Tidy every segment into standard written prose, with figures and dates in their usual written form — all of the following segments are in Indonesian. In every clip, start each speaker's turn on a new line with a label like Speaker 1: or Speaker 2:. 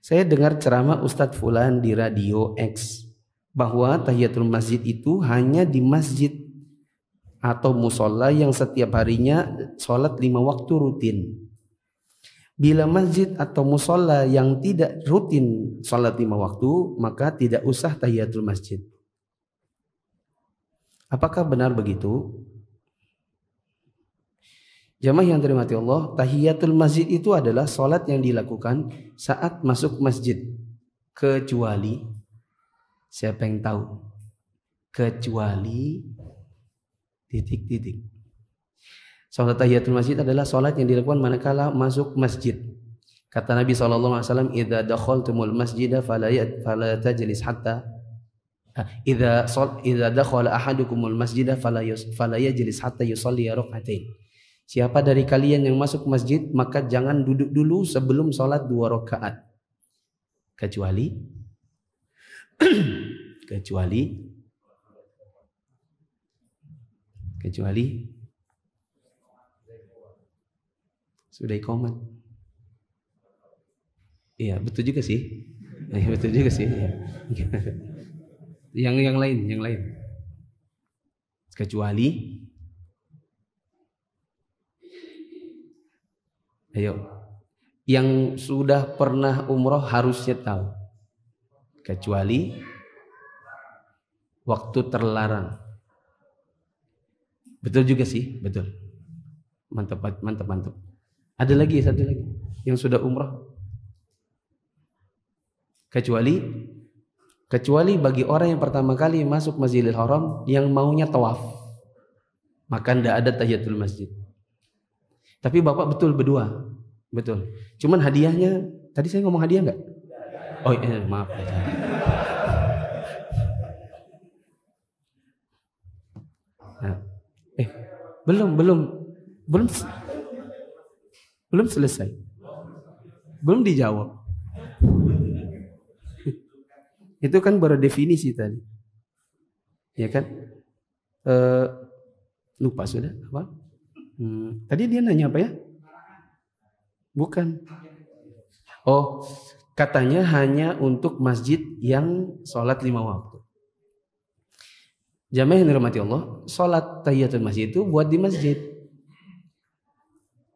Speaker 1: Saya dengar ceramah Ustadz Fulan di radio X bahwa tahiyatul masjid itu hanya di masjid atau musola yang setiap harinya sholat 5 waktu rutin. Bila masjid atau musola yang tidak rutin sholat 5 waktu, maka tidak usah tahiyatul masjid. Apakah benar begitu? Jamaah yang dirahmati Allah, tahiyatul masjid itu adalah sholat yang dilakukan saat masuk masjid. Kecuali, siapa yang tahu? Kecuali titik-titik. Sholat tahiyatul masjid adalah sholat yang dilakukan manakala masuk masjid. Kata Nabi SAW, "Idza dakhaltumul masjidah fala tajlis hatta idza dakhala ahadukumul masjidah fala yajlis hatta yusalli rak'atain." Siapa dari kalian yang masuk masjid, maka jangan duduk dulu sebelum sholat 2 rakaat. Kecuali sudah iqamat. Iya, betul juga sih. Betul juga sih. Ya. yang lain. Kecuali ayo, yang sudah pernah umroh harusnya tahu. Kecuali waktu terlarang. Betul juga sih, betul. Mantap. Ada lagi, satu lagi yang sudah umroh. Kecuali bagi orang yang pertama kali masuk Masjidil Haram yang maunya tawaf, maka tidak ada tahiyatul masjid. Tapi Bapak betul berdua, betul. Cuman hadiahnya, tadi saya ngomong hadiah nggak? Oh iya, maaf. Nah, belum selesai, belum dijawab. Itu kan baru definisi tadi, ya kan? Lupa sudah apa? Tadi dia nanya apa ya? Bukan. Oh, katanya hanya untuk masjid yang sholat 5 waktu. Jamaah yang dirahmati Allah, sholat tahiyatul masjid itu buat di masjid.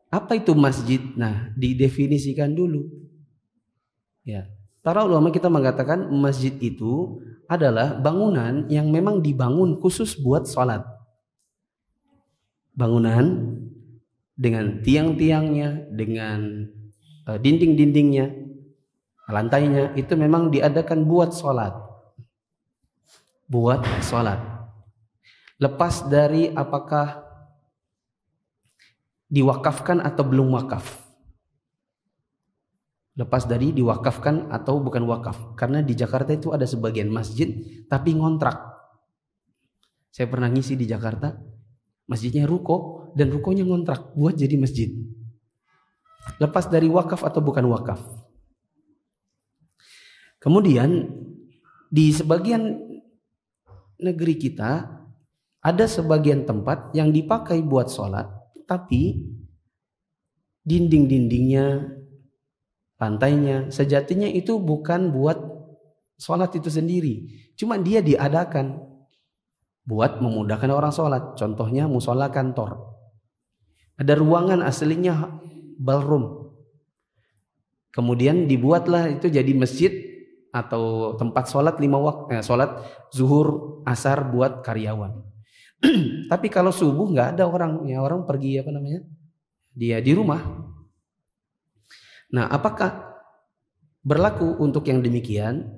Speaker 1: Apa itu masjid? Nah, didefinisikan dulu. Ya, para ulama kita mengatakan masjid itu adalah bangunan yang memang dibangun khusus buat sholat. Bangunan dengan tiang-tiangnya, dengan dinding-dindingnya, lantainya, itu memang diadakan buat sholat. Buat sholat. Lepas dari apakah diwakafkan atau belum wakaf. Lepas dari diwakafkan atau bukan wakaf. Karena di Jakarta itu ada sebagian masjid tapi ngontrak. Saya pernah ngisi di Jakarta, masjidnya ruko dan rukonya ngontrak buat jadi masjid. Lepas dari wakaf atau bukan wakaf. Kemudian di sebagian negeri kita ada sebagian tempat yang dipakai buat sholat, tapi dinding-dindingnya, lantainya, sejatinya itu bukan buat sholat itu sendiri. Cuma dia diadakan buat memudahkan orang sholat. Contohnya musola kantor. Ada ruangan aslinya ballroom. Kemudian dibuatlah itu jadi masjid atau tempat sholat 5 waktu, sholat zuhur, asar buat karyawan. Tapi kalau subuh nggak ada orang, ya orang pergi dia di rumah. Nah, apakah berlaku untuk yang demikian?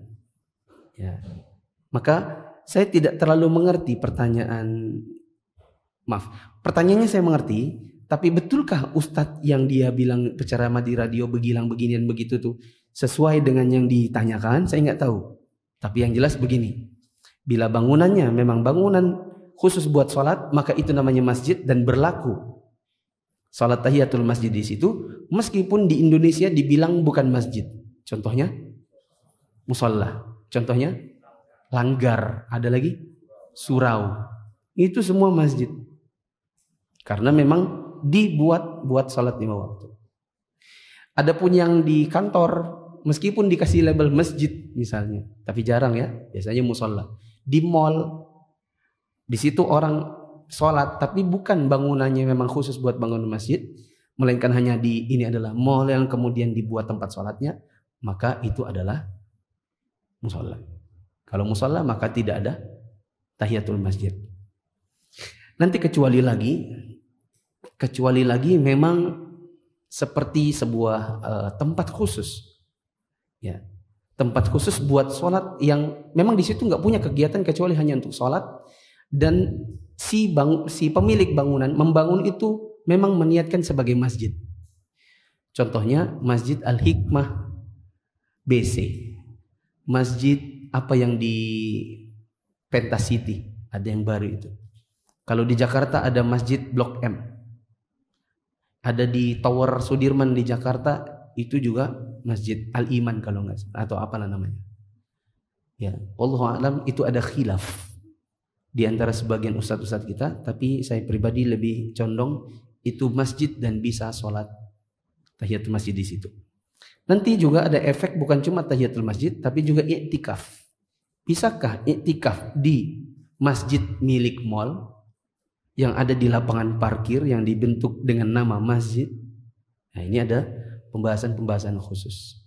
Speaker 1: Ya, maka saya tidak terlalu mengerti pertanyaannya saya mengerti, tapi betulkah Ustadz yang dia bilang penceramah di radio begilang beginian begitu tuh sesuai dengan yang ditanyakan? Saya nggak tahu. Tapi yang jelas begini, bila bangunannya memang bangunan khusus buat sholat, maka itu namanya masjid dan berlaku sholat tahiyatul masjid di situ, meskipun di Indonesia dibilang bukan masjid. Contohnya musola, contohnya langgar, ada lagi surau. Itu semua masjid. Karena memang dibuat buat sholat 5 waktu. Adapun yang di kantor meskipun dikasih label masjid misalnya, tapi jarang ya, biasanya musola. Di mall, di situ orang sholat, tapi bukan bangunannya memang khusus buat bangun masjid, melainkan hanya ini adalah mall yang kemudian dibuat tempat sholatnya, maka itu adalah musola. Kalau musola maka tidak ada tahiyatul masjid. Nanti kecuali lagi memang seperti sebuah tempat khusus, ya, tempat khusus buat sholat yang memang di situ nggak punya kegiatan kecuali hanya untuk sholat, dan si pemilik bangunan membangun itu memang meniatkan sebagai masjid. Contohnya Masjid Al-Hikmah BC, masjid apa yang di Pentas City, ada yang baru itu. Kalau di Jakarta ada Masjid Blok M, ada di Tower Sudirman di Jakarta itu juga Masjid Al-Iman kalau nggak salah, atau apalah namanya. Ya, wallahu a'lam, itu ada khilaf di antara sebagian ustadz-ustadz kita, tapi saya pribadi lebih condong itu masjid dan bisa sholat tahiyatul masjid di situ. Nanti juga ada efek bukan cuma tahiyatul masjid, tapi juga i'tikaf. Bisakah i'tikaf di masjid milik mall yang ada di lapangan parkir yang dibentuk dengan nama masjid? Nah, ini ada pembahasan khusus.